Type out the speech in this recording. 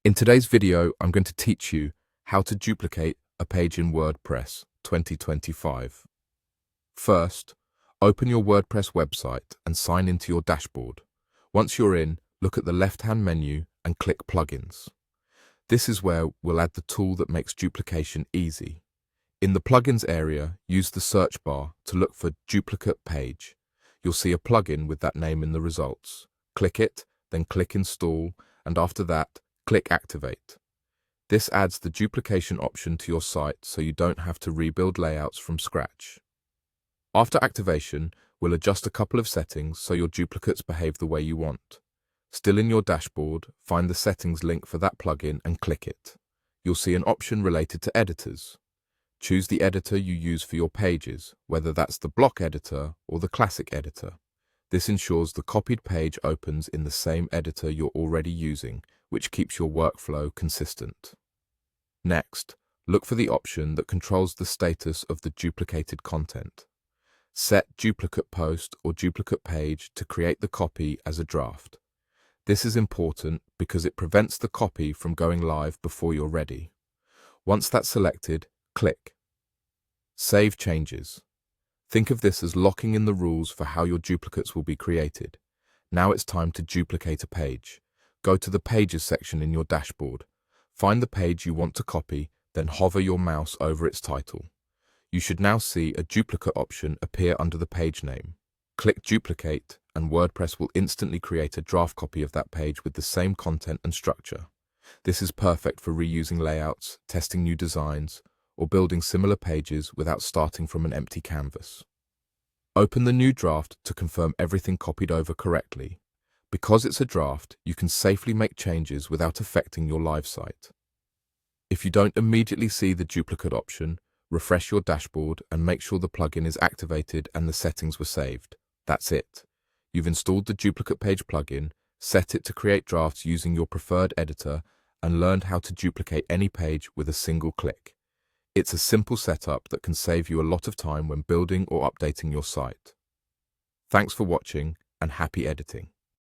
In today's video, I'm going to teach you how to duplicate a page in WordPress 2025. First, open your WordPress website and sign into your dashboard. Once you're in, look at the left-hand menu and click Plugins. This is where we'll add the tool that makes duplication easy. In the Plugins area, use the search bar to look for Duplicate Page. You'll see a plugin with that name in the results. Click it, then click Install, and after that, click Activate. This adds the duplication option to your site so you don't have to rebuild layouts from scratch. After activation, we'll adjust a couple of settings so your duplicates behave the way you want. Still in your dashboard, find the settings link for that plugin and click it. You'll see an option related to editors. Choose the editor you use for your pages, whether that's the block editor or the classic editor. This ensures the copied page opens in the same editor you're already using, which keeps your workflow consistent. Next, look for the option that controls the status of the duplicated content. Set duplicate post or duplicate page to create the copy as a draft. This is important because it prevents the copy from going live before you're ready. Once that's selected, click Save Changes. Think of this as locking in the rules for how your duplicates will be created. Now it's time to duplicate a page. Go to the Pages section in your dashboard. Find the page you want to copy, then hover your mouse over its title. You should now see a duplicate option appear under the page name. Click Duplicate, and WordPress will instantly create a draft copy of that page with the same content and structure. This is perfect for reusing layouts, testing new designs, or building similar pages without starting from an empty canvas. Open the new draft to confirm everything copied over correctly. Because it's a draft, you can safely make changes without affecting your live site. If you don't immediately see the duplicate option, refresh your dashboard and make sure the plugin is activated and the settings were saved. That's it. You've installed the duplicate page plugin, set it to create drafts using your preferred editor, and learned how to duplicate any page with a single click. It's a simple setup that can save you a lot of time when building or updating your site. Thanks for watching and happy editing.